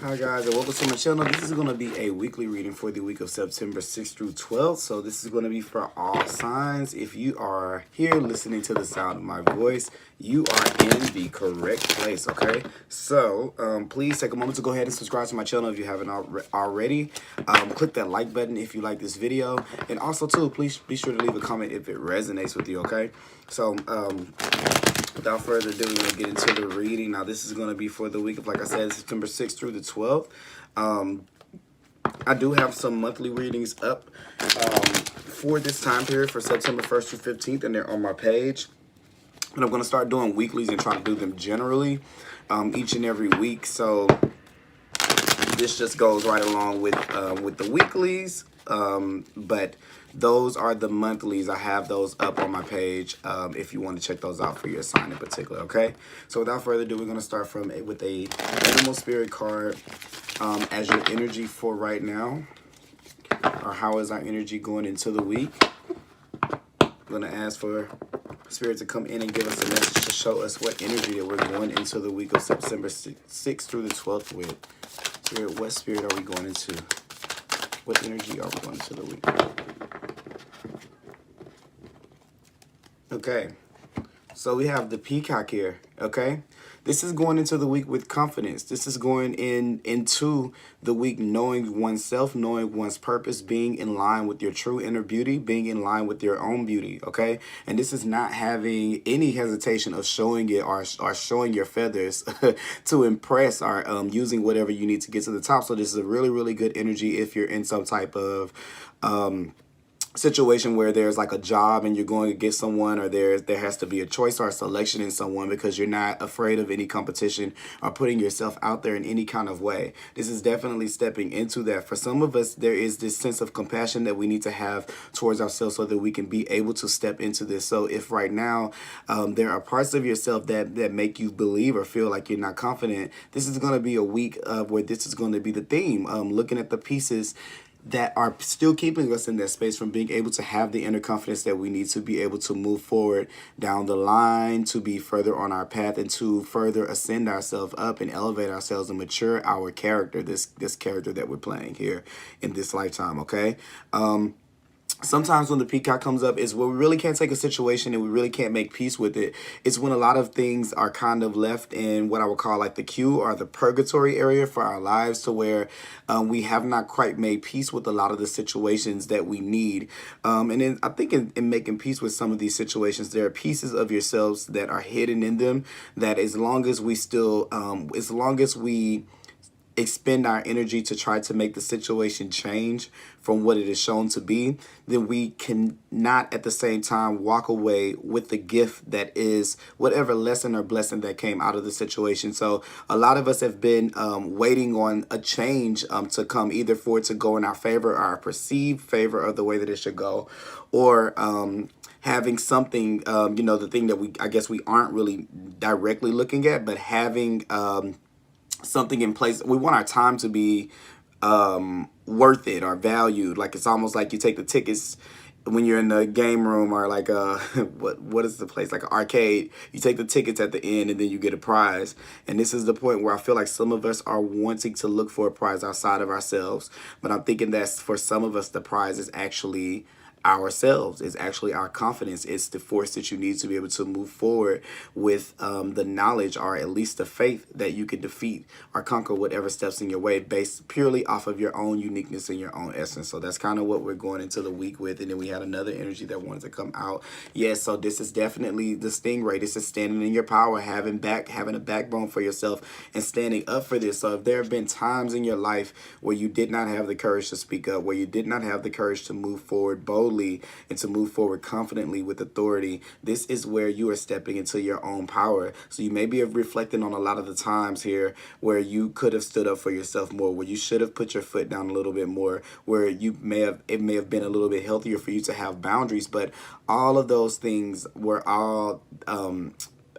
Hi guys, and welcome to my channel. This is going to be a weekly reading for the week of September 6th through 12th. So this is going to be for all signs. If you are here listening to the sound of my voice, you are in the correct place, okay? So please take a moment to go ahead and subscribe to my channel if you haven't already. Click that like button if you like this video. And also too, please be sure to leave a comment if it resonates with you, okay? So without further ado, we're going to get into the reading. Now, this is going to be for the week of, like I said, September 6th through the 12th. I do have some monthly readings up for this time period for September 1st through 15th, and they're on my page. And I'm going to start doing weeklies and try to do them generally each and every week. So this just goes right along with the weeklies, but those are the monthlies. I have those up on my page if you want to check those out for your sign in particular, okay? So without further ado, we're going to start with a animal spirit card as your energy for right now, or how is our energy going into the week. I'm going to ask for Spirit to come in and give us a message to show us what energy that we're going into the week of September 6th through the 12th with. Spirit, what spirit are we going into? What energy are we going into the week? Okay, so we have the peacock here, okay? This is going into the week with confidence. This is going into the week knowing oneself, knowing one's purpose, being in line with your true inner beauty, being in line with your own beauty, okay? And this is not having any hesitation of showing it or showing your feathers to impress, or using whatever you need to get to the top. So this is a really, really good energy if you're in some type of situation where there's like a job and you're going to get someone, or there has to be a choice or a selection in someone, because you're not afraid of any competition or putting yourself out there in any kind of way. This is definitely stepping into that. For some of us, there is this sense of compassion that we need to have towards ourselves so that we can be able to step into this. So if right now there are parts of yourself that make you believe or feel like you're not confident, this is going to be a week where this is going to be the theme. Looking at the pieces that are still keeping us in that space from being able to have the inner confidence that we need to be able to move forward down the line, to be further on our path, and to further ascend ourselves up and elevate ourselves and mature our character, this character that we're playing here in this lifetime, okay? Sometimes when the peacock comes up is where we really can't take a situation and we really can't make peace with it. It's when a lot of things are kind of left in what I would call like the queue or the purgatory area for our lives, to where we have not quite made peace with a lot of the situations that we need. And then I think in making peace with some of these situations, there are pieces of yourselves that are hidden in them, that as long as we still, as long as we expend our energy to try to make the situation change from what it is shown to be, then we can not at the same time walk away with the gift that is whatever lesson or blessing that came out of the situation. So a lot of us have been waiting on a change to come, either for it to go in our favor, or our perceived favor of the way that it should go, or having something, you know, the thing that I guess we aren't really directly looking at, but having something in place. We want our time to be worth it or valued. Like, it's almost like you take the tickets when you're in the game room, or like what is the place, like an arcade. You take the tickets at the end and then you get a prize. And this is the point where I feel like some of us are wanting to look for a prize outside of ourselves, but I'm thinking that for some of us the prize is actually ourselves. It's actually our confidence. It's the force that you need to be able to move forward with the knowledge, or at least the faith, that you can defeat or conquer whatever steps in your way, based purely off of your own uniqueness and your own essence. So that's kind of what we're going into the week with. And then we had another energy that wanted to come out. Yes, so this is definitely the stingray. This is standing in your power, having a backbone for yourself and standing up for this. So if there have been times in your life where you did not have the courage to speak up, where you did not have the courage to move forward boldly and to move forward confidently with authority, this is where you are stepping into your own power. So you may be reflecting on a lot of the times here where you could have stood up for yourself more, where you should have put your foot down a little bit more, where it may have been a little bit healthier for you to have boundaries. But all of those things were all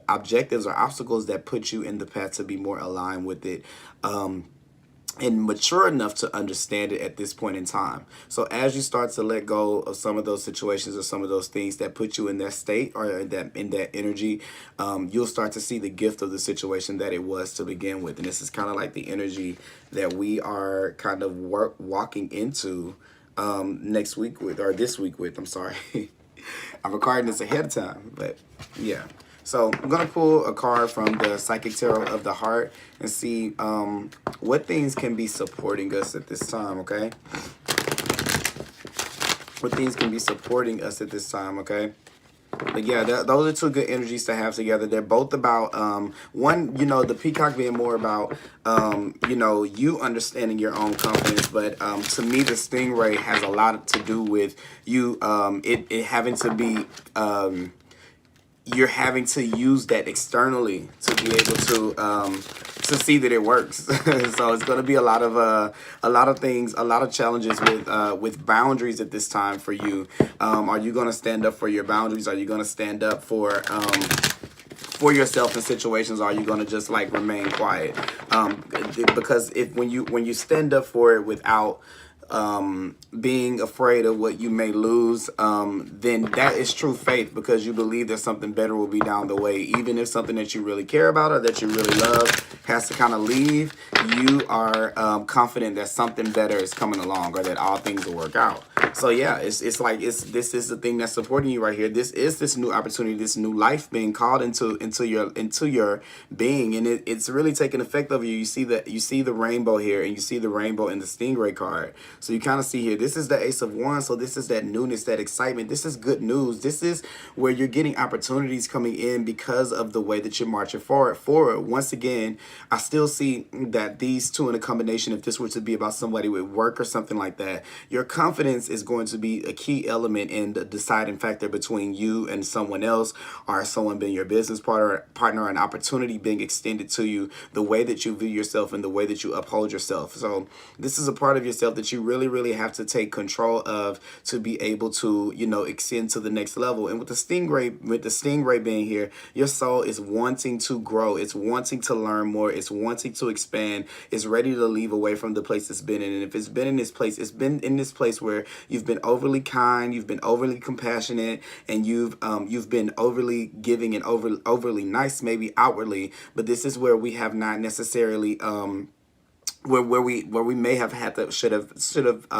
objectives or obstacles that put you in the path to be more aligned with it. and mature enough to understand it at this point in time. So as you start to let go of some of those situations or some of those things that put you in that state or in that energy, you'll start to see the gift of the situation that it was to begin with. And this is kind of like the energy that we are kind of walking into next week with, or this week with, I'm sorry. I'm recording this ahead of time, but yeah. So I'm going to pull a card from the Psychic Tarot of the Heart and see what things can be supporting us at this time, okay? What things can be supporting us at this time, okay? But yeah, those are two good energies to have together. They're both about, one, you know, the peacock being more about, you know, you understanding your own confidence. But to me, the stingray has a lot to do with you, it having to be... you're having to use that externally to be able to see that it works. So it's going to be a lot of things, a lot of challenges with boundaries at this time for you. Are you going to stand up for your boundaries? Are you going to stand up for yourself in situations? Are you going to just like remain quiet? Because when you stand up for it without being afraid of what you may lose, then that is true faith, because you believe that something better will be down the way. Even if something that you really care about or that you really love has to kind of leave, you are confident that something better is coming along, or that all things will work out. So yeah, it's like this is the thing that's supporting you right here. This is this new opportunity, this new life being called into your being, and it's really taking effect over you. You see the rainbow here, and you see the rainbow in the stingray card. So you kind of see here, this is the Ace of Wands. So this is that newness, that excitement. This is good news. This is where you're getting opportunities coming in because of the way that you're marching forward. Once again, I still see that these two in a combination, if this were to be about somebody with work or something like that, your confidence is going to be a key element in the deciding factor between you and someone else, or someone being your business partner, an opportunity being extended to you, the way that you view yourself and the way that you uphold yourself. So this is a part of yourself that you really have to take control of to be able to, you know, extend to the next level. And with the stingray being here, your soul is wanting to grow. It's wanting to learn more. It's wanting to expand. It's ready to leave away from the place it's been in. And if it's been in this place, it's been in this place where you've been overly kind, you've been overly compassionate, and you've been overly giving and overly nice, maybe outwardly. But this is where we have not necessarily where we may have should have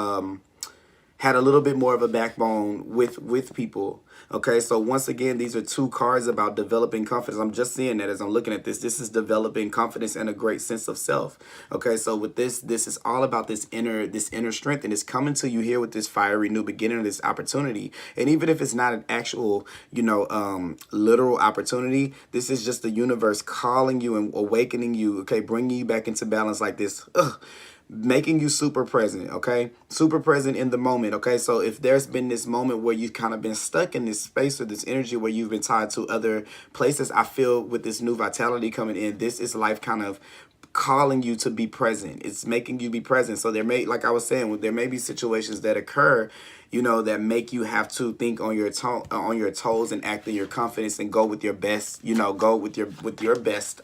had a little bit more of a backbone with people. Okay, so once again, these are two cards about developing confidence. I'm just seeing that as I'm looking at this. This is developing confidence and a great sense of self. Okay, so with this is all about this inner strength, and it's coming to you here with this fiery new beginning, this opportunity. And even if it's not an actual, you know, literal opportunity, this is just the universe calling you and awakening you. Okay, bringing you back into balance like this. Making you super present, okay? Super present in the moment, okay? So if there's been this moment where you've kind of been stuck in this space or this energy where you've been tied to other places, I feel with this new vitality coming in, this is life kind of calling you to be present. It's making you be present. So there may, like I was saying, there may be situations that occur, you know, that make you have to think on your toes and act in your confidence and go with your best, you know, go with your best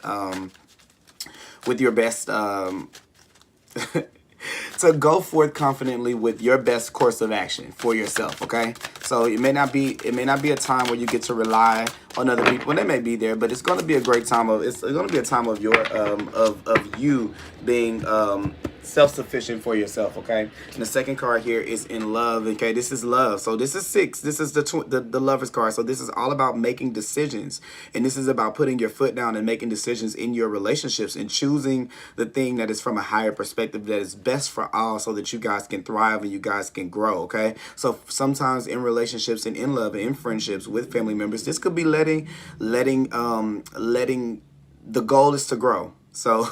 to go forth confidently with your best course of action for yourself. Okay, so it may not be a time where you get to rely on other people, and they may be there, but it's going to be a great time it's going to be a time of your of you being self-sufficient for yourself. Okay, and the second card here is in love. Okay, this is love. So this is 6. This is the lover's card. So this is all about making decisions, and this is about putting your foot down and making decisions in your relationships and choosing the thing that is from a higher perspective that is best for all, so that you guys can thrive and you guys can grow. Okay, so sometimes in relationships and in love and in friendships with family members, this could be letting the goal is to grow. So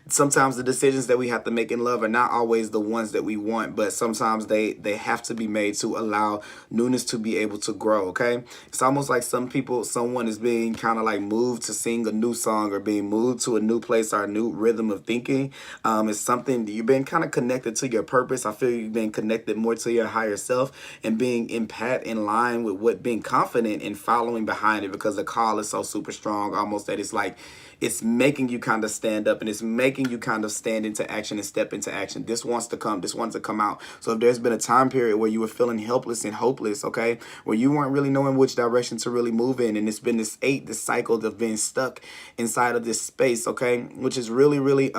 sometimes the decisions that we have to make in love are not always the ones that we want, but sometimes they have to be made to allow newness to be able to grow. Okay, it's almost like someone is being kind of like moved to sing a new song, or being moved to a new place or a new rhythm of thinking. It's something you've been kind of connected to your purpose. I feel you've been connected more to your higher self and being in line with being confident and following behind it, because the call is so super strong, almost that it's like it's making you kind of stand up, and it's making you kind of stand into action and step into action. This wants to come. This wants to come out. So if there's been a time period where you were feeling helpless and hopeless, okay, where you weren't really knowing which direction to really move in, and it's been this cycle of being stuck inside of this space, okay, which is really, really,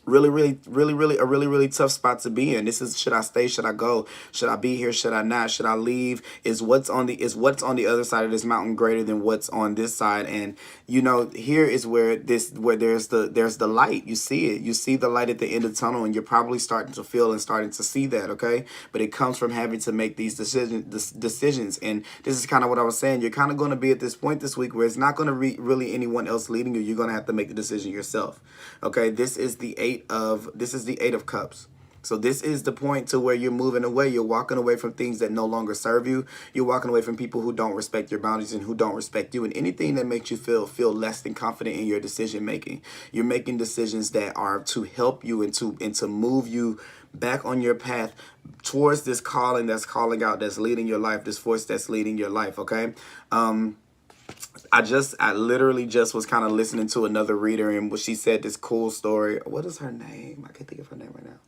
a really tough spot to be in. This is, should I stay, should I go, should I be here, should I not, should I leave? Is what's on the other side of this mountain greater than what's on this side? And you know, here is where there's the light. You see it, you see the light at the end of the tunnel, and you're probably starting to feel and starting to see that, okay? But it comes from having to make these decisions. And this is kind of what I was saying. You're kind of going to be at this point this week where it's not going to be really anyone else leading you. You're going to have to make the decision yourself, okay? This is the Eight of Cups. So this is the point to where you're moving away. You're walking away from things that no longer serve you. You're walking away from people who don't respect your boundaries and who don't respect you, and anything that makes you feel less than confident in your decision making. You're making decisions that are to help you and to move you back on your path towards this calling that's calling out, that's leading your life, this force that's leading your life, okay? I literally just was kind of listening to another reader, and she said this cool story. What is her name? I can't think of her name right now,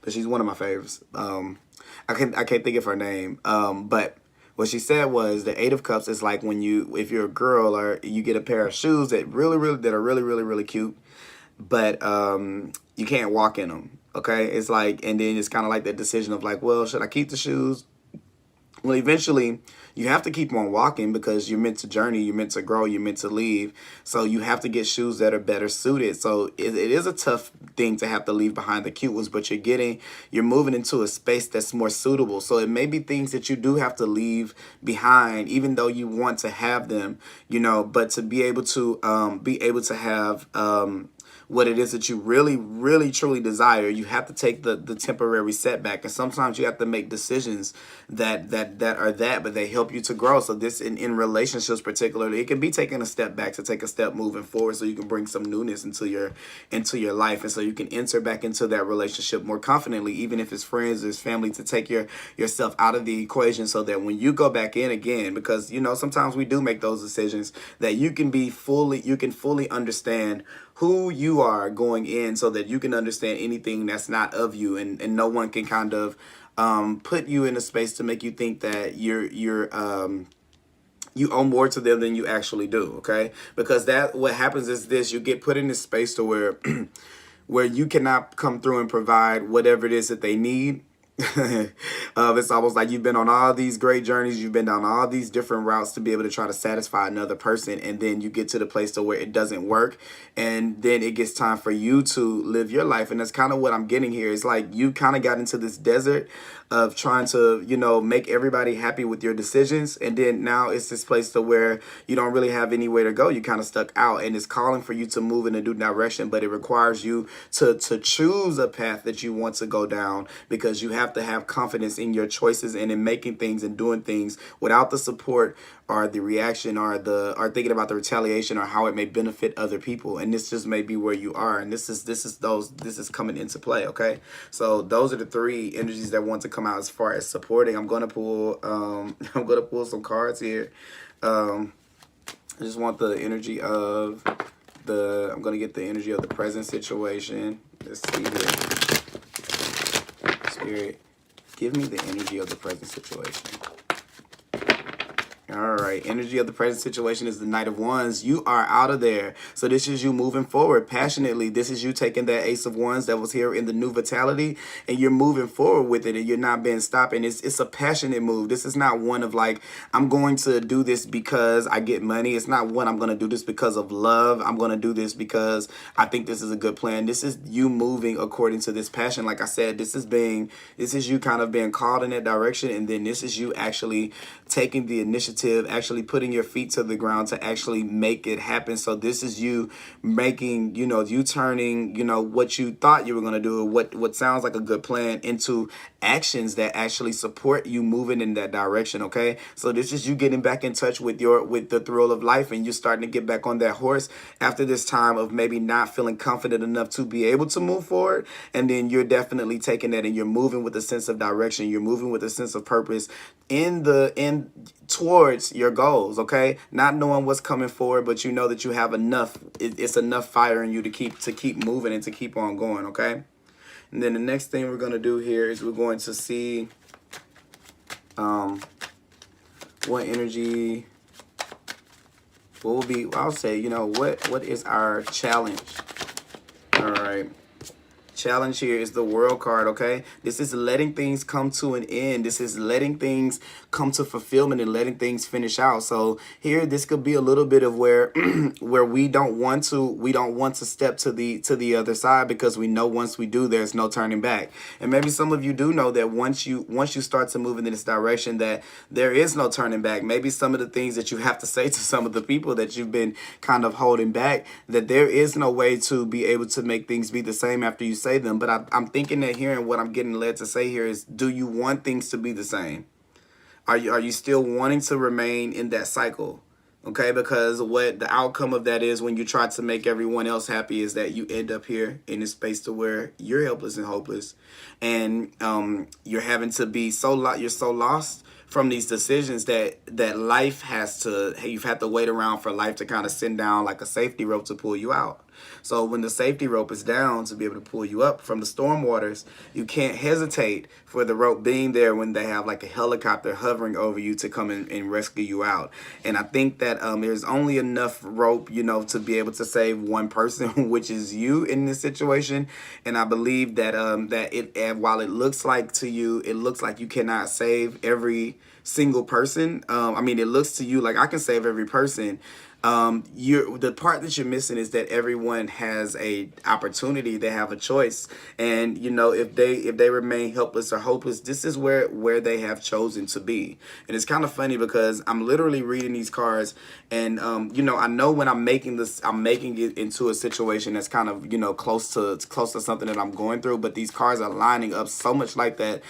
but she's one of my favorites. I can't think of her name. But what she said was the Eight of Cups is like when if you're a girl or you get a pair of shoes that are really cute, but you can't walk in them. Okay, it's like, and then it's kind of like that decision of like, well, should I keep the shoes? Well, eventually you have to keep on walking because you're meant to journey, you're meant to grow, you're meant to leave. So you have to get shoes that are better suited. So it is a tough thing to have to leave behind the cute ones, but you're moving into a space that's more suitable. So it may be things that you do have to leave behind, even though you want to have them, you know, but to be able to have what it is that you really truly desire, you have to take the temporary setback. And sometimes you have to make decisions that but they help you to grow. So this in relationships particularly, it can be taking a step back to take a step moving forward, so you can bring some newness into your life, and so you can enter back into that relationship more confidently, even if it's friends or it's family, to take yourself out of the equation, so that when you go back in again, because you know sometimes we do make those decisions, that you can fully understand who you are going in, so that you can understand anything that's not of you, and no one can kind of put you in a space to make you think that you owe more to them than you actually do, okay? Because what happens is this: you get put in this space to where where you cannot come through and provide whatever it is that they need. It's almost like you've been on all these great journeys, you've been down all these different routes to be able to try to satisfy another person, and then you get to the place to where it doesn't work, and then it gets time for you to live your life. And that's kind of what I'm getting here. It's like you kind of got into this desert of trying to, you know, make everybody happy with your decisions, and then now it's this place to where you don't really have anywhere to go. You kind of stuck out, and it's calling for you to move in a new direction, but it requires you to choose a path that you want to go down, because you have to have confidence in your choices and in making things and doing things without the support or the reaction or thinking about the retaliation or how it may benefit other people. And this just may be where you are, and this is coming into play, okay? So those are the three energies that want to come out as far as supporting. I'm gonna pull some cards here. I just want the energy of I'm gonna get the energy of the present situation. Let's see here. Spirit, give me the energy of the present situation. All right, energy of the present situation is the Knight of Wands. You are out of there. So this is you moving forward passionately. This is you taking that Ace of Wands that was here in the new vitality, and you're moving forward with it, and you're not being stopped. And it's a passionate move. This is not one of like, I'm going to do this because I get money. It's not one, I'm going to do this because of love. I'm going to do this because I think this is a good plan. This is you moving according to this passion. Like I said, this is you kind of being called in that direction, and then this is you actually taking the initiative, actually putting your feet to the ground to actually make it happen. So this is you making, you know, you turning, you know, what you thought you were going to do, what sounds like a good plan, into actions that actually support you moving in that direction, okay? So this is you getting back in touch with the thrill of life, and you're starting to get back on that horse after this time of maybe not feeling confident enough to be able to move forward. And then you're definitely taking that, and you're moving with a sense of direction. You're moving with a sense of purpose in the moving towards your goals, okay? Not knowing what's coming forward, but you know that you have enough, it's enough fire in you to keep moving and to keep on going, okay? And then the next thing we're going to do here is we're going to see what energy, what will be, I'll say, you know, what is our challenge? All right. Challenge here is the World card, okay? This is letting things come to an end. This is letting things come to fulfillment and letting things finish out. So here, this could be a little bit of where where we don't want to step to the other side, because we know once we do, there's no turning back. And maybe some of you do know that once you start to move in this direction, that there is no turning back. Maybe some of the things that you have to say to some of the people that you've been kind of holding back, that there is no way to be able to make things be the same after you say them. But I'm thinking that here, and what I'm getting led to say here is, do you want things to be the same? Are you still wanting to remain in that cycle? Okay, because what the outcome of that is when you try to make everyone else happy is that you end up here in a space to where you're helpless and hopeless, and you're having to be you're so lost from these decisions that life you've had to wait around for life to kind of send down like a safety rope to pull you out. So when the safety rope is down to be able to pull you up from the storm waters, you can't hesitate for the rope being there when they have like a helicopter hovering over you to come in and rescue you out. And I think that there's only enough rope, you know, to be able to save one person, which is you in this situation. And I believe that while it looks like to you, it looks like you cannot save every single person. I mean, it looks to you like I can save every person. The part that you're missing is that everyone has a opportunity. They have a choice, and you know, if they remain helpless or hopeless, this is where they have chosen to be. And it's kind of funny because I'm literally reading these cards, and you know, I know when I'm making it into a situation that's kind of, you know, close to something that I'm going through, but these cards are lining up so much like that.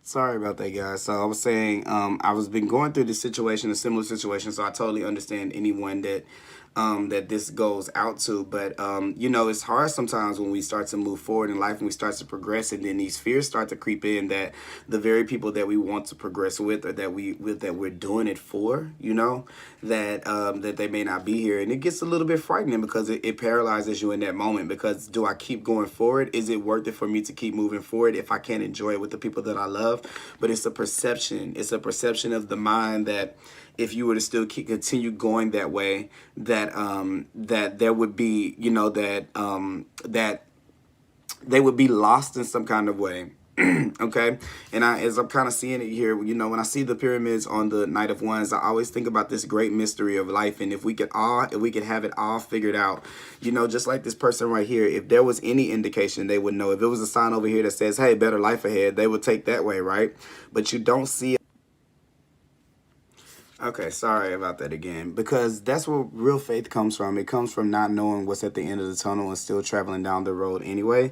Sorry about that, guys. So I was saying, I was been going through this situation, a similar situation, so I totally understand anyone that that this goes out to. But you know, it's hard sometimes when we start to move forward in life and we start to progress, and then these fears start to creep in that the very people that we want to progress with, or that we're doing it for, you know, that that they may not be here, and it gets a little bit frightening because it paralyzes you in that moment. Because do I keep going forward? Is it worth it for me to keep moving forward if I can't enjoy it with the people that I love? But it's a perception. It's a perception of the mind that if you were to still continue going that way, that that there would be, you know, that that they would be lost in some kind of way. Okay, and as I'm kind of seeing it here, you know, when I see the pyramids on the Knight of Wands, I always think about this great mystery of life. And if we could have it all figured out, you know, just like this person right here, if there was any indication, they would know. If it was a sign over here that says, hey, better life ahead, they would take that way, right? But you don't see. Okay, sorry about that again, because that's where real faith comes from. It comes from not knowing what's at the end of the tunnel and still traveling down the road anyway.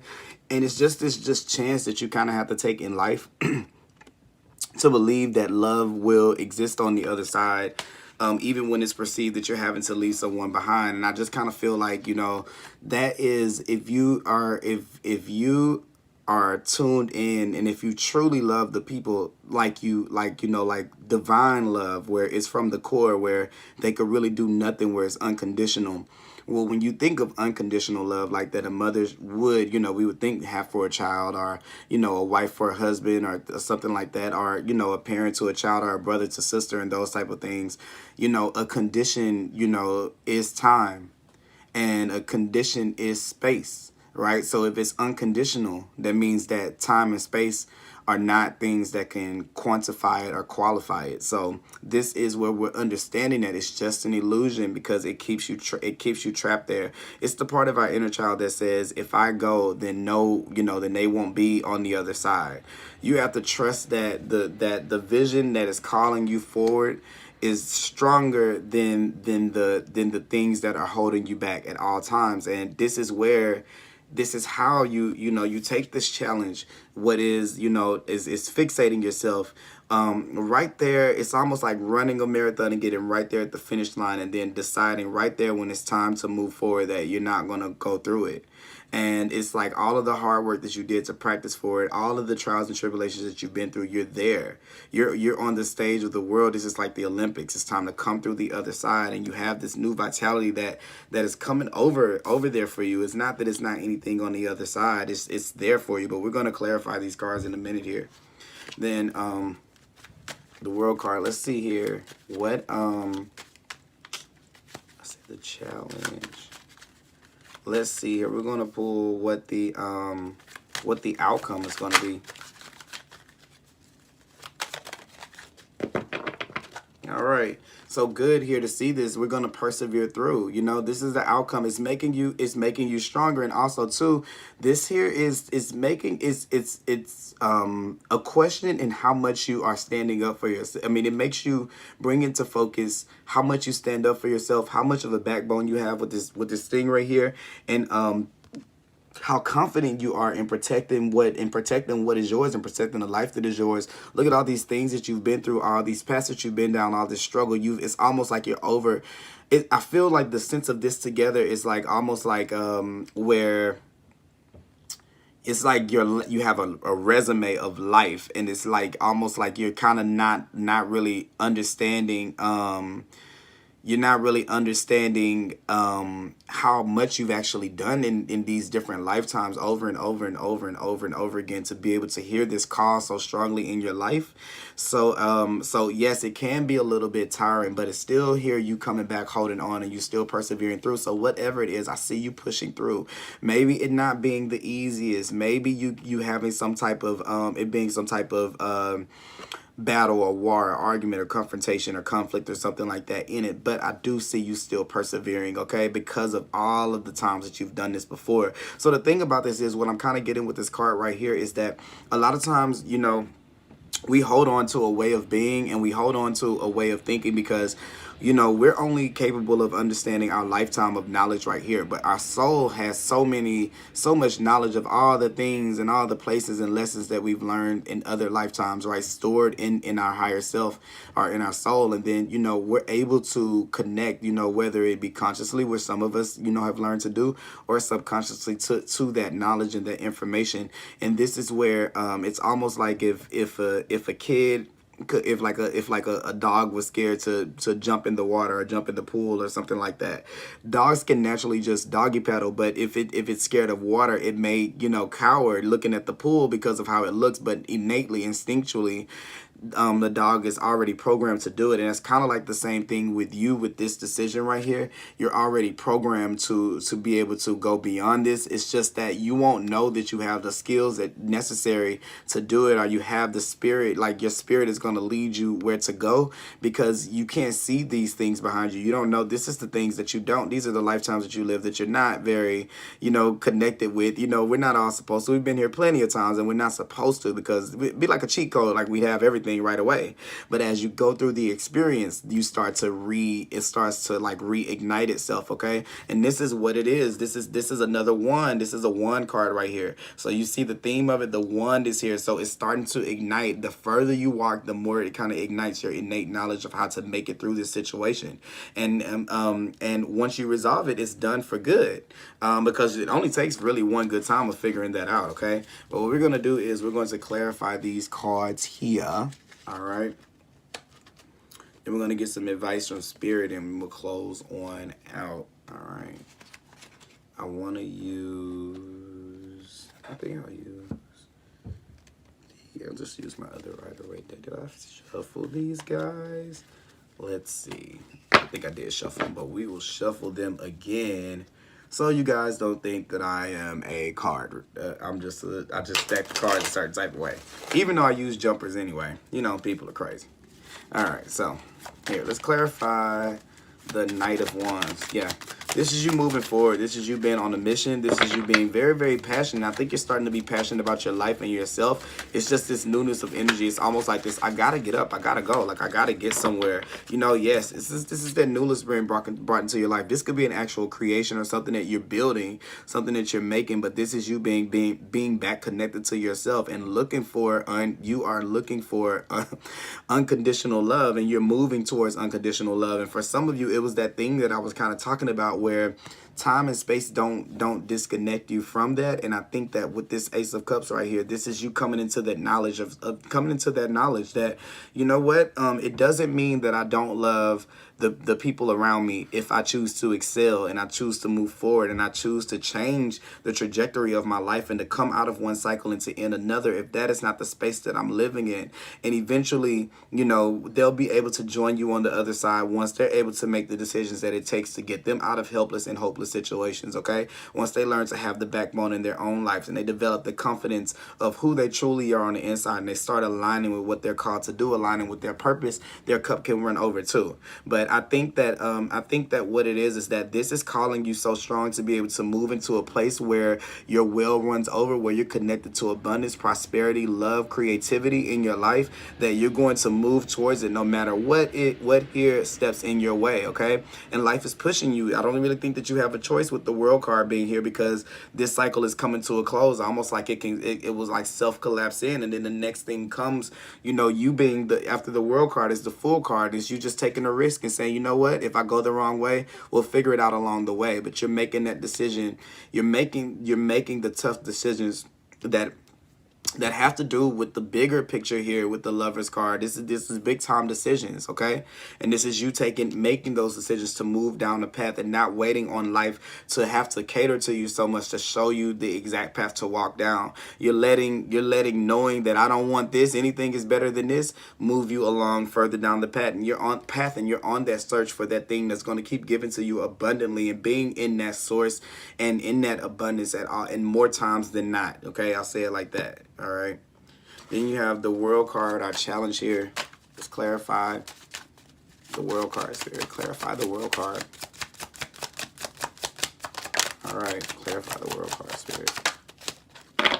And it's just this chance that you kind of have to take in life to believe that love will exist on the other side, even when it's perceived that you're having to leave someone behind. And I just kind of feel like, you know, that is, if you are tuned in, and if you truly love the people like you know, like divine love, where it's from the core, where they could really do nothing, where it's unconditional. Well, when you think of unconditional love like that a mother would, you know, we would think have for a child, or, you know, a wife for a husband, or something like that, or, you know, a parent to a child, or a brother to sister, and those type of things. You know, a condition, you know, is time, and a condition is space. Right? So if it's unconditional, that means that time and space are not things that can quantify it or qualify it. So this is where we're understanding that it's just an illusion, because it keeps you trapped there. It's the part of our inner child that says, if I go, then no, you know, then they won't be on the other side. You have to trust that the vision that is calling you forward is stronger than the things that are holding you back at all times. And this is how you take this challenge. What is, you know, is fixating yourself right there, it's almost like running a marathon and getting right there at the finish line, and then deciding right there when it's time to move forward that you're not going to go through it. And it's like all of the hard work that you did to practice for it, all of the trials and tribulations that you've been through, you're there. You're on the stage of the world. This is like the Olympics. It's time to come through the other side, and you have this new vitality that is coming over there for you. It's not that it's not anything on the other side. It's there for you. But we're going to clarify these cards in a minute here. Then the world card. Let's see here. What I said the challenge. Let's see here. We're gonna pull what the outcome is gonna be. All right. So good here to see this. We're gonna persevere through. You know, this is the outcome. It's making you stronger, and also too, this here is making it's a question in how much you are standing up for yourself. I mean, it makes you bring into focus how much you stand up for yourself, how much of a backbone you have with this thing right here, and how confident you are in protecting what is yours and protecting the life that is yours. Look at all these things that you've been through, all these paths that you've been down, all this struggle. It's almost like you're over it. I feel like the sense of this together is like almost like where it's like you have a resume of life, and it's like almost like you're kind of not really understanding you're not really understanding how much you've actually done in these different lifetimes over and over and over and over and over again, to be able to hear this call so strongly in your life. So so yes, it can be a little bit tiring, but it's still here, you coming back, holding on, and you still persevering through. So whatever it is, I see you pushing through. Maybe it not being the easiest, maybe you having some type of it being some type of battle or war or argument or confrontation or conflict or something like that in it, but I do see you still persevering, okay, because of all of the times that you've done this before. So the thing about this is, what I'm kind of getting with this card right here is that a lot of times, you know, we hold on to a way of being, and we hold on to a way of thinking because, you know, we're only capable of understanding our lifetime of knowledge right here, but our soul has so much knowledge of all the things and all the places and lessons that we've learned in other lifetimes, right, stored in our higher self or in our soul. And then, you know, we're able to connect, you know, whether it be consciously, which some of us, you know, have learned to do, or subconsciously to that knowledge and that information. And this is where it's almost like if a kid, if a dog was scared to jump in the water or jump in the pool or something like that, dogs can naturally just doggy paddle. But if it's scared of water, it may, you know, cower looking at the pool because of how it looks. But innately, instinctually, the dog is already programmed to do it. And it's kind of like the same thing with you with this decision right here. You're already programmed to be able to go beyond this. It's just that you won't know that you have the skills that necessary to do it, or you have the spirit, like your spirit is going to lead you where to go, because you can't see these things behind you. You don't know. This is the things that you don't. These are the lifetimes that you live that you're not very, you know, connected with. You know, we're not all supposed to. We've been here plenty of times, and we're not supposed to, because it'd be like a cheat code, like we have everything right away. But as you go through the experience, you start to it starts to like reignite itself, okay? And this is what it is. This is another one. This is a one card right here. So you see the theme of it, the wand is here. So it's starting to ignite. The further you walk, the more it kind of ignites your innate knowledge of how to make it through this situation. And once you resolve it, it's done for good. Because it only takes really one good time of figuring that out, okay? But what we're going to do is we're going to clarify these cards here. All right. Then we're going to get some advice from Spirit, and we'll close on out. All right. I want to use, I think I'll use, yeah, I'll just use my other Rider-Waite deck. Did I shuffle these guys? Let's see. I think I did shuffle them, but we will shuffle them again, so you guys don't think that I am a card. I just stack the cards a certain type of way. Even though I use jumpers anyway. You know, people are crazy. All right, so here, let's clarify the Knight of Wands. Yeah, This is you moving forward. This is you being on a mission. This is you being very, very passionate. I think you're starting to be passionate about your life and yourself. It's just this newness of energy. It's almost like this, I gotta get up. I gotta go. Like, I gotta get somewhere. You know, yes, this is that newness being brought into your life. This could be an actual creation or something that you're building, something that you're making, but this is you being back connected to yourself and looking for, you are looking for unconditional love, and you're moving towards unconditional love. And for some of you, it was that thing that I was kind of talking about where time and space don't disconnect you from that. And I think that with this Ace of Cups right here, this is you coming into that knowledge of coming into that knowledge that, you know what, it doesn't mean that I don't love the people around me if I choose to excel and I choose to move forward and I choose to change the trajectory of my life and to come out of one cycle and to end another, if that is not the space that I'm living in. And eventually, you know, they'll be able to join you on the other side once they're able to make the decisions that it takes to get them out of helpless and hopeless situations, okay? Once they learn to have the backbone in their own lives and they develop the confidence of who they truly are on the inside and they start aligning with what they're called to do, aligning with their purpose, their cup can run over too. But I think that what it is that this is calling you so strong to be able to move into a place where your well runs over, where you're connected to abundance, prosperity, love, creativity in your life, that you're going to move towards it no matter what here steps in your way, okay? And life is pushing you. I don't really think that you have a choice with the World card being here, because this cycle is coming to a close, almost like it was like self-collapse in, and then the next thing comes, you know, you being after the World card is the Fool card, is you just taking a risk and saying, you know what, if I go the wrong way, we'll figure it out along the way. But you're making that decision. You're making the tough decisions that have to do with the bigger picture here with the Lovers card. This is big time decisions, okay? And this is you making those decisions to move down the path and not waiting on life to have to cater to you so much to show you the exact path to walk down. You're letting knowing that I don't want this, anything is better than this, move you along further down the path. And you're on that search for that thing that's going to keep giving to you abundantly and being in that source and in that abundance at all, and more times than not, okay? I'll say it like that. All right. Then you have the World card. Our challenge here is clarify the World card, Spirit. Clarify the World card. All right. Clarify the World card, Spirit.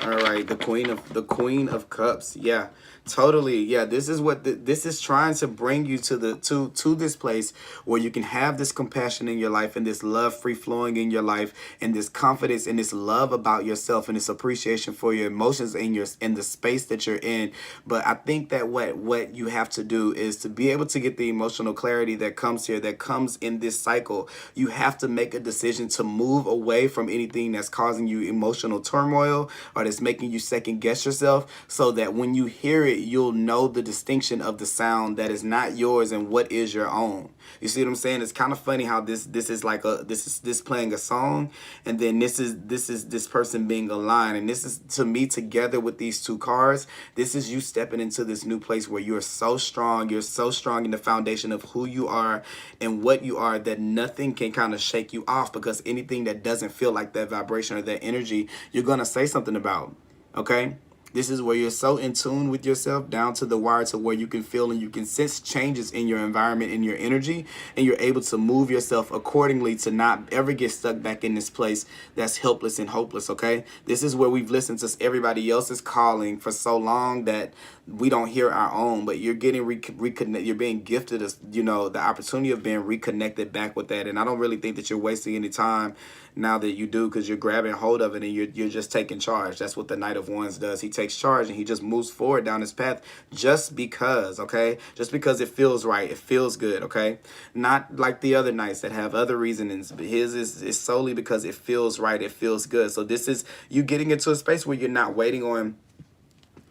All right. The Queen of Cups. Yeah. Totally. Yeah, this is what this is trying to bring you to this place where you can have this compassion in your life and this love free flowing in your life and this confidence and this love about yourself and this appreciation for your emotions in the space that you're in. But I think that what you have to do is to be able to get the emotional clarity that comes here, that comes in this cycle. You have to make a decision to move away from anything that's causing you emotional turmoil or that's making you second guess yourself, so that when you hear it, you'll know the distinction of the sound that is not yours and what is your own. You see what I'm saying? It's kind of funny how this is like this playing a song, and then this is this person being a line, and this is, to me, together with these two cards, this is you stepping into this new place where you're so strong in the foundation of who you are and what you are, that nothing can kind of shake you off, because anything that doesn't feel like that vibration or that energy, you're gonna say something about, okay? This is where you're so in tune with yourself down to the wire, to where you can feel and you can sense changes in your environment, in your energy, and you're able to move yourself accordingly to not ever get stuck back in this place that's helpless and hopeless, okay? This is where we've listened to everybody else's calling for so long that we don't hear our own, but you're getting reconnected. You're being gifted, you know, the opportunity of being reconnected back with that. And I don't really think that you're wasting any time now that you do, because you're grabbing hold of it and you're just taking charge. That's what the Knight of Wands does. He takes charge and he just moves forward down his path just because, okay? Just because it feels right. It feels good, okay? Not like the other knights that have other reasonings, but his is solely because it feels right. It feels good. So this is you getting into a space where you're not waiting on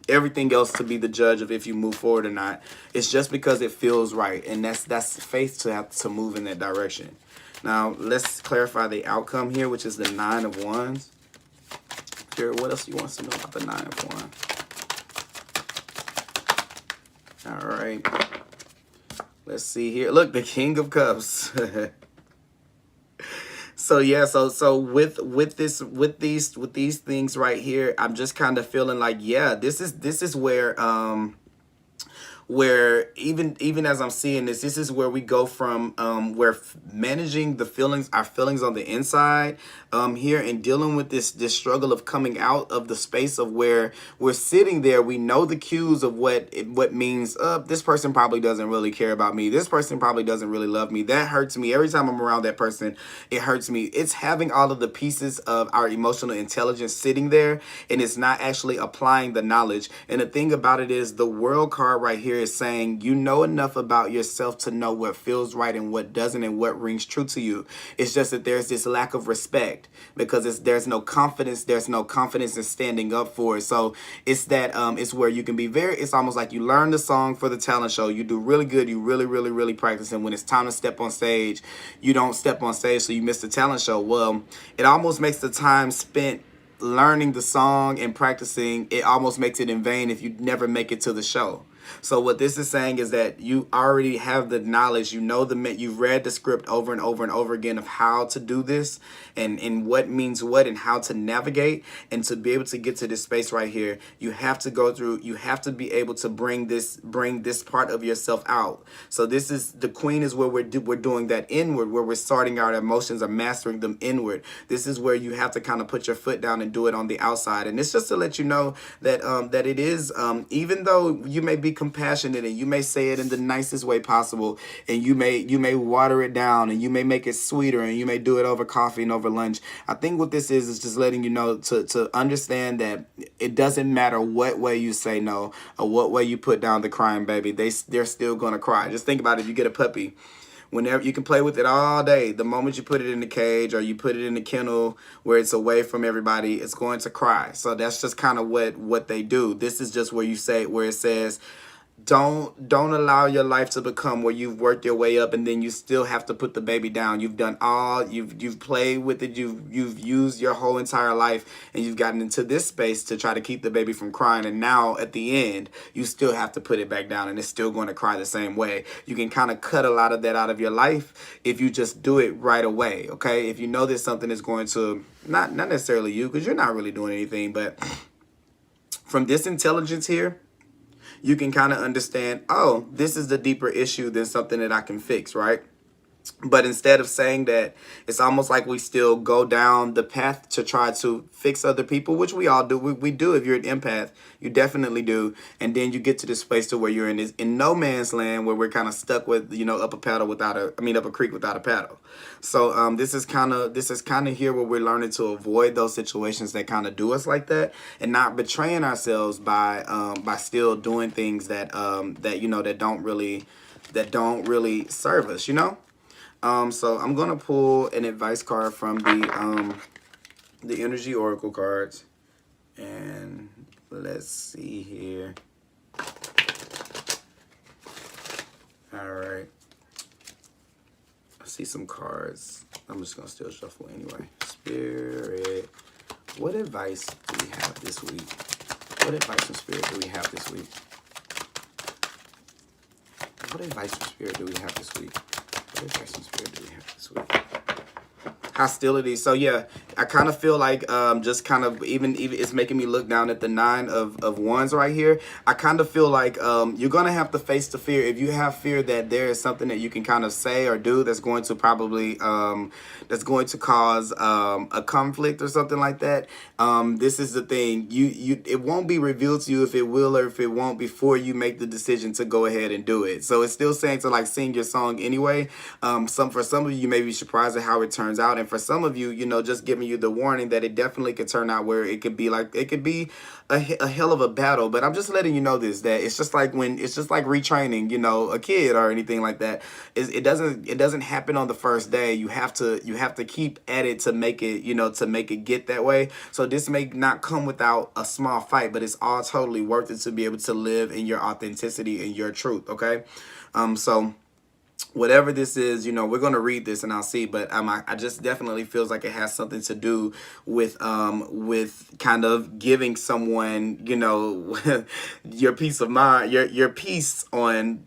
everything else to be the judge of if you move forward or not. It's just because it feels right, and that's faith to have to move in that direction. Now let's clarify the outcome here, which is the Nine of Wands. Jared, what else do you want us to know about the Nine of Wands? All right, let's see here. Look, the King of Cups. So yeah, so with these things right here, I'm just kind of feeling like, yeah, this is where where even as I'm seeing this, this is where we go from where managing the feelings, our feelings on the inside, here, and dealing with this struggle of coming out of the space of where we're sitting there. We know the cues of what means, this person probably doesn't really care about me, this person probably doesn't really love me, that hurts me every time I'm around that person, it hurts me. It's having all of the pieces of our emotional intelligence sitting there, and it's not actually applying the knowledge. And the thing about it is, the world card right here is saying you know enough about yourself to know what feels right and what doesn't, and what rings true to you. It's just that there's this lack of respect, because there's no confidence. There's no confidence in standing up for it. So it's that it's where you can be it's almost like you learn the song for the talent show, you do really good, you really practice, and when it's time to step on stage, you don't step on stage, so you miss the talent show. Well, it almost makes the time spent learning the song and practicing, it almost makes it in vain if you never make it to the show. So what this is saying is that you already have the knowledge, you know you've read the script over and over and over again of how to do this, and what means what, and how to navigate. And to be able to get to this space right here, you have to go through, you have to be able to bring this part of yourself out. So this is, the queen is where we're doing that inward, where we're starting our emotions or mastering them inward. This is where you have to kind of put your foot down and do it on the outside. And it's just to let you know that that it is, even though you may be compassionate and you may say it in the nicest way possible, and you may water it down, and you may make it sweeter, and you may do it over coffee and over lunch. I think what this is just letting you know to understand that it doesn't matter what way you say no or what way you put down the crying baby, they're still gonna cry. Just think about it. If you get a puppy, whenever you can play with it all day, the moment you put it in the cage or you put it in the kennel where it's away from everybody, it's going to cry. So that's just kind of what they do. This is just where you say, where it says, don't allow your life to become where you've worked your way up and then you still have to put the baby down. You've done all, you've played with it, you've used your whole entire life, and you've gotten into this space to try to keep the baby from crying, and now at the end you still have to put it back down, and it's still going to cry the same way. You can kind of cut a lot of that out of your life if you just do it right away. Okay, if you know that something is going to, not necessarily you, because you're not really doing anything, but from this intelligence here, you can kind of understand, oh, this is the deeper issue than something that I can fix, right? But instead of saying that, it's almost like we still go down the path to try to fix other people, which we all do. We do. If you're an empath, you definitely do. And then you get to this place to where you're in no man's land, where we're kind of stuck with, up a paddle without up a creek without a paddle. So this is kind of here where we're learning to avoid those situations that kind of do us like that, and not betraying ourselves by still doing things that don't really serve us, So I'm gonna pull an advice card from the energy oracle cards, and let's see here. All right, I see some cards. I'm just gonna still shuffle anyway. Spirit, what advice do we have this week? What advice from Spirit do we have this week? What advice from Spirit do we have this week? What advice from Spirit do we have this week? Hostility. So yeah, I kind of feel like just kind of even it's making me look down at the 9 of wands right here. I kind of feel like you're gonna have to face the fear. If you have fear that there is something that you can kind of say or do that's going to probably that's going to cause a conflict or something like that, this is the thing. It won't be revealed to you if it will or if it won't before you make the decision to go ahead and do it. So it's still saying to like sing your song anyway. For some of you may be surprised at how it turns out, and for some of you, just giving you the warning that it definitely could turn out where it could be a hell of a battle. But I'm just letting you know this, that it's just like retraining, a kid or anything like that. It doesn't happen on the first day. You have to keep at it to make it, to make it get that way. So this may not come without a small fight, but it's all totally worth it to be able to live in your authenticity and your truth. Okay. So whatever this is, you know, we're going to read this and I'll see, but I just definitely feels like it has something to do with kind of giving someone, you know, your peace of mind, your peace on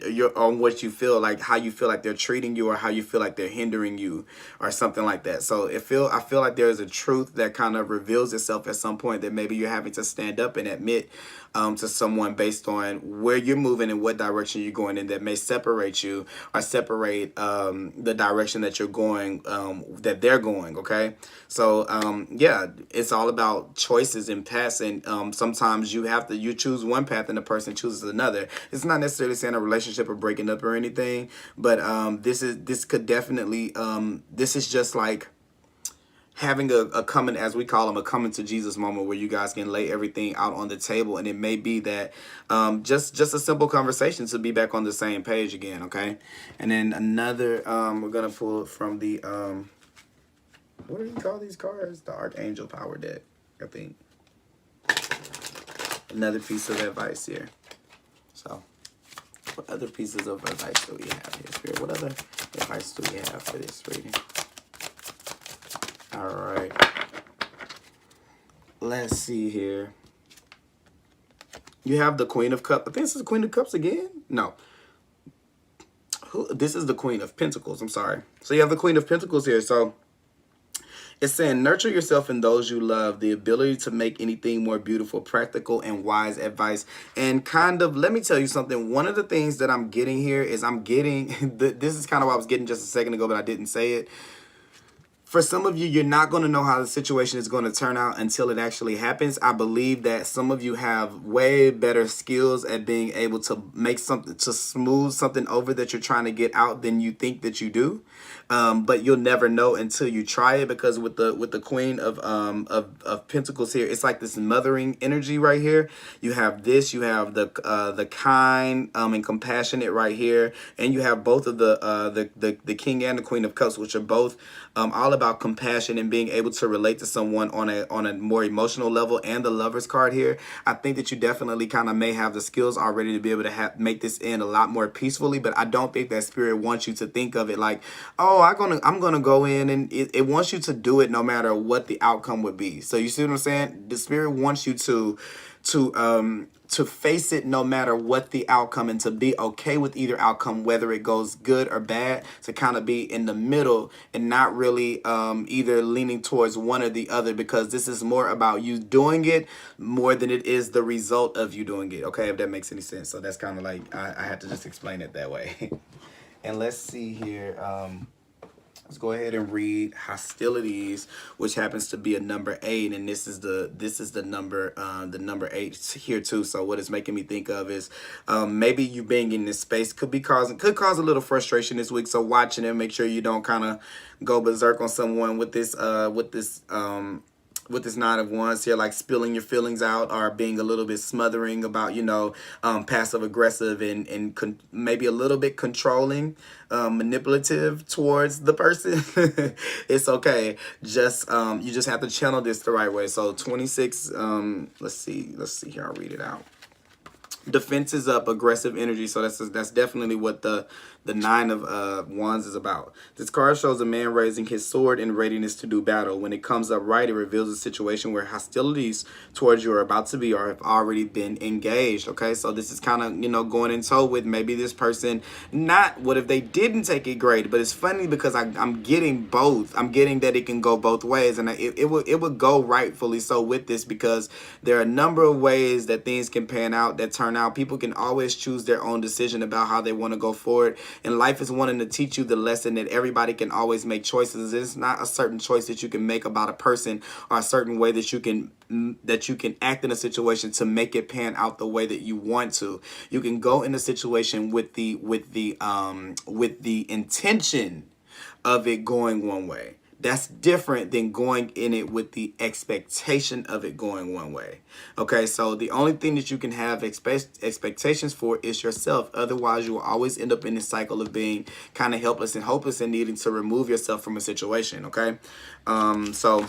what you feel like, how you feel like they're treating you, or how you feel like they're hindering you, or something like that. So I feel like there's a truth that kind of reveals itself at some point that maybe you're having to stand up and admit to someone based on where you're moving and what direction you're going in, that may separate you or separate the direction that you're going, that they're going. Okay, so yeah, it's all about choices and paths, and sometimes you choose one path and the person chooses another. It's not necessarily saying a relationship or breaking up or anything, but this could definitely this is just like having a coming, as we call them, a coming to Jesus moment, where you guys can lay everything out on the table. And it may be that just a simple conversation to be back on the same page again. Okay. And then another, we're going to pull from the, what do you call these cards? The Archangel power deck, I think. Another piece of advice here. So what other pieces of advice do we have here, Spirit? What other advice do we have for this reading? All right, let's see here. You have the Queen of Cups. I think this is the Queen of Cups again. No, this is the Queen of Pentacles. I'm sorry. So you have the Queen of Pentacles here. So it's saying, nurture yourself and those you love, the ability to make anything more beautiful, practical, and wise advice. And kind of, let me tell you something. One of the things that I'm getting here is this is kind of what I was getting just a second ago, but I didn't say it. For some of you, you're not going to know how the situation is going to turn out until it actually happens. I believe that some of you have way better skills at being able to make something, to smooth something over that you're trying to get out than you think that you do. But you'll never know until you try it, because with the Queen of Pentacles here, it's like this mothering energy right here. You have this, you have the kind and compassionate right here, and you have both of the King and the Queen of Cups, which are both all about compassion and being able to relate to someone on a more emotional level. And the Lovers card here, I think that you definitely kind of may have the skills already to be able to make this end a lot more peacefully. But I don't think that Spirit wants you to think of it like, oh, I'm gonna go in, and it wants you to do it no matter what the outcome would be. So you see what I'm saying? The Spirit wants you to face it no matter what the outcome, and to be okay with either outcome, whether it goes good or bad, to kind of be in the middle and not really either leaning towards one or the other, because this is more about you doing it more than it is the result of you doing it. Okay, if that makes any sense. So that's kind of like, I had to just explain it that way. And let's see here. Let's go ahead and read hostilities, which happens to be a number 8, and this is the number 8 here too. So what it's making me think of is maybe you being in this space could cause a little frustration this week. So watching it, make sure you don't kind of go berserk on someone with this Nine of Wands here, like spilling your feelings out, or being a little bit smothering about, passive aggressive and maybe a little bit controlling, manipulative towards the person. It's okay. Just you just have to channel this the right way. So 26, let's see here, I'll read it out. Defense is up, aggressive energy. So that's definitely what the Nine of Wands is about. This card shows a man raising his sword in readiness to do battle. When it comes up right, it reveals a situation where hostilities towards you are about to be or have already been engaged. Okay, so this is kind of going in tow with maybe this person. Not what if they didn't take it great, but it's funny because I'm getting both. I'm getting that it can go both ways, and it would go rightfully so with this, because there are a number of ways that things can pan out, that turn out. People can always choose their own decision about how they want to go forward. And life is wanting to teach you the lesson that everybody can always make choices. It's not a certain choice that you can make about a person, or a certain way that you can act in a situation to make it pan out the way that you want to. You can go in a situation with the intention of it going one way. That's different than going in it with the expectation of it going one way. Okay, so the only thing that you can have expectations for is yourself. Otherwise, you will always end up in this cycle of being kind of helpless and hopeless and needing to remove yourself from a situation. Okay, so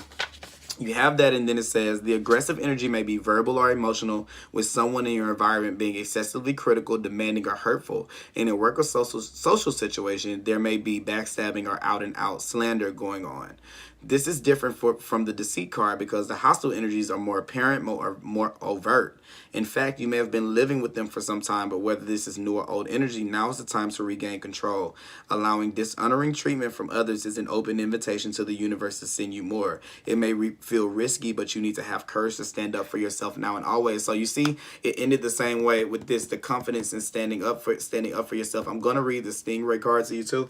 You have that, and then it says the aggressive energy may be verbal or emotional, with someone in your environment being excessively critical, demanding, or hurtful. In a work or social situation, there may be backstabbing or out and out slander going on. This is different from the deceit card because the hostile energies are more apparent, more overt. In fact, you may have been living with them for some time, but whether this is new or old energy, now is the time to regain control. Allowing dishonoring treatment from others is an open invitation to the universe to send you more. It may feel risky, but you need to have courage to stand up for yourself now and always. So you see, it ended the same way with this, the confidence in standing up for yourself. I'm going to read the Stingray card to you too.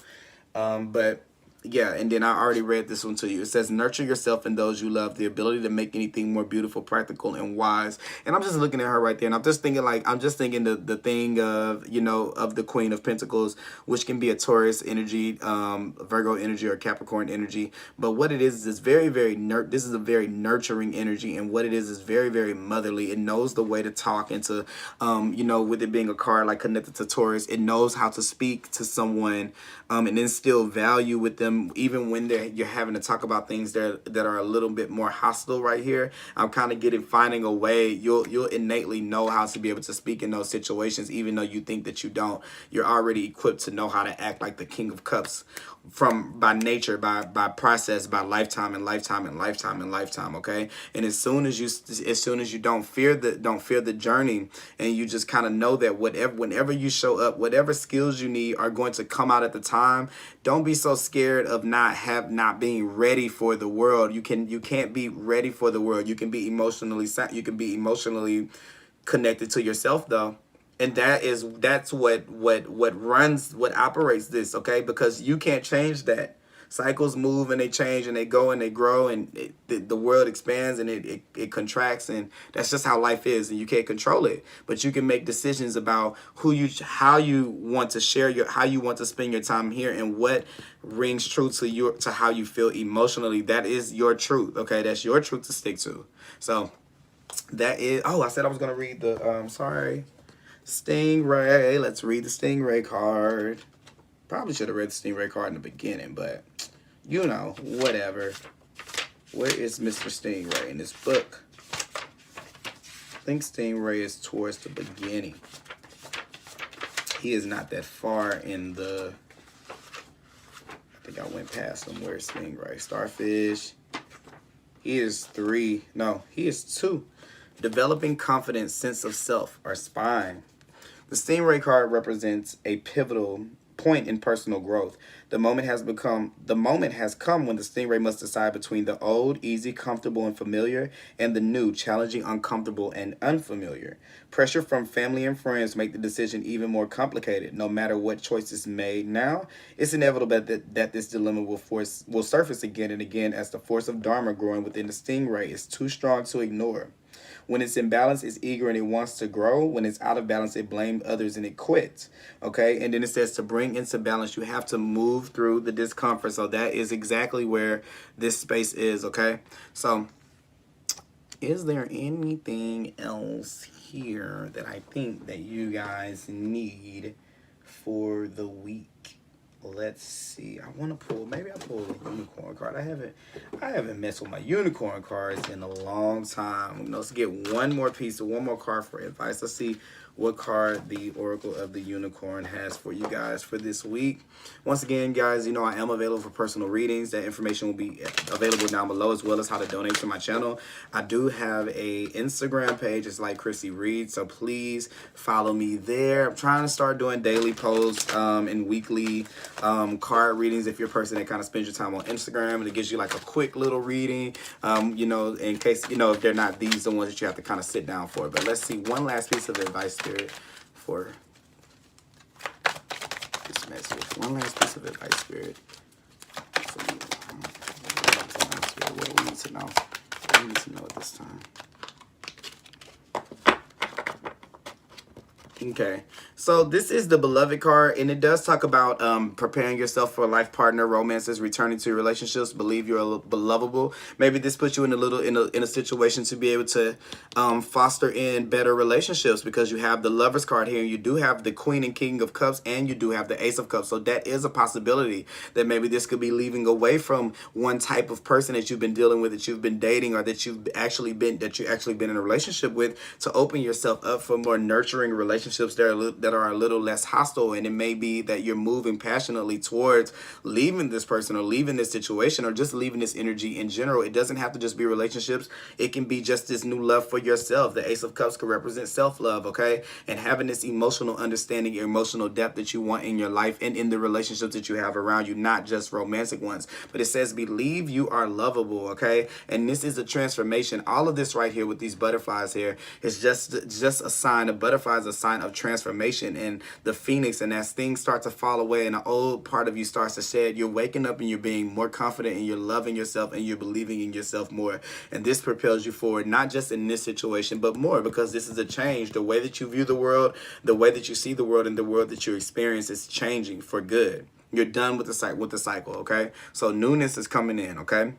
But yeah, and then I already read this one to you. It says, nurture yourself and those you love, the ability to make anything more beautiful, practical, and wise. And I'm just looking at her right there, and I'm just thinking the thing of, you know, of the Queen of Pentacles, which can be a Taurus energy, Virgo energy, or Capricorn energy. But what it is very, this is a very nurturing energy, and what it is very, very motherly. It knows the way to talk and to, you know, with it being a card like connected to Taurus, it knows how to speak to someone and instill value with them, even when you're having to talk about things that are a little bit more hostile right here. I'm kind of finding a way. You'll innately know how to be able to speak in those situations, even though you think that you don't. You're already equipped to know how to act like the King of Cups by nature, by process, by lifetime and lifetime and lifetime and lifetime. Okay, and as soon as you don't fear the journey, and you just kind of know that whenever you show up, whatever skills you need are going to come out at the time. Don't be so scared of not being ready for the world. You can't be ready for the world. You can be emotionally connected to yourself though. And that's what operates this, okay? Because you can't change that. Cycles move and they change and they go and they grow, and the world expands and it contracts, and that's just how life is, and you can't control it. But you can make decisions about how you want to how you want to spend your time here, and what rings true to how you feel emotionally. That is your truth, okay? That's your truth to stick to. So that is. Oh, I said I was gonna read the Stingray. Let's read the Stingray card. Probably should have read the Stingray card in the beginning, but you know, whatever. Where is Mr. Stingray in this book? I think Stingray is towards the beginning. He is not that far in the... I think I went past him. Where's Stingray? Starfish. He is 3. No, he is 2. Developing confidence, sense of self, or spine. The Stingray card represents a pivotal point in personal growth. The moment has come when the Stingray must decide between the old, easy, comfortable, and familiar, and the new, challenging, uncomfortable, and unfamiliar. Pressure from family and friends make the decision even more complicated. No matter what choice is made now, it's inevitable that this dilemma will surface again and again, as the force of Dharma growing within the Stingray is too strong to ignore. When it's in balance, it's eager and it wants to grow. When it's out of balance, it blames others and it quits. Okay? And then it says to bring into balance, you have to move through the discomfort. So that is exactly where this space is. Okay? So is there anything else here that I think that you guys need for the week? Let's see. I want to pull. Maybe I'll pull a unicorn card. I haven't messed with my unicorn cards in a long time. Let's get one more card for advice. Let's see what card the Oracle of the Unicorn has for you guys for this week. Once again, guys, you know I am available for personal readings. That information will be available down below, as well as how to donate to my channel. I do have a Instagram page. It's Thelightchrissy Reads, so please follow me there. I'm trying to start doing daily posts and weekly card readings. If you're a person that kind of spends your time on Instagram and it gives you like a quick little reading, you know, in case, you know, if they're not the ones that you have to kind of sit down for. But let's see one last piece of advice, Spirit, for this message. One last piece of advice, Spirit. What do we need to know? What do we need to know at this time? Okay, so this is the beloved card, and it does talk about preparing yourself for a life partner, romances, returning to your relationships, believe you're belovable. Maybe this puts you in a situation to be able to foster in better relationships, because you have the Lovers card here, and you do have the Queen and King of Cups, and you do have the Ace of Cups. So that is a possibility that maybe this could be leaving away from one type of person that you've been dealing with, that you've been dating, or that you've actually been in a relationship with, to open yourself up for more nurturing relationships that are a little less hostile. And it may be that you're moving passionately towards leaving this person, or leaving this situation, or just leaving this energy in general. It doesn't have to just be relationships. It can be just this new love for yourself. The Ace of Cups could represent self-love, okay? And having this emotional understanding, emotional depth that you want in your life and in the relationships that you have around you, not just romantic ones. But it says, believe you are lovable, okay? And this is a transformation. All of this right here with these butterflies here is just a sign. A butterfly is a sign of transformation, and the phoenix, and as things start to fall away and the old part of you starts to shed, you're waking up and you're being more confident, and you're loving yourself, and you're believing in yourself more. And this propels you forward, not just in this situation, but more, because this is a change. The way that you view the world, the way that you see the world, and the world that you experience is changing for good. You're done with the cycle, okay? So newness is coming in, okay?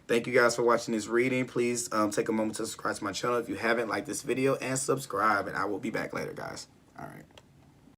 Thank you guys for watching this reading. Please take a moment to subscribe to my channel if you haven't. Like this video and subscribe, and I will be back later, guys. All right.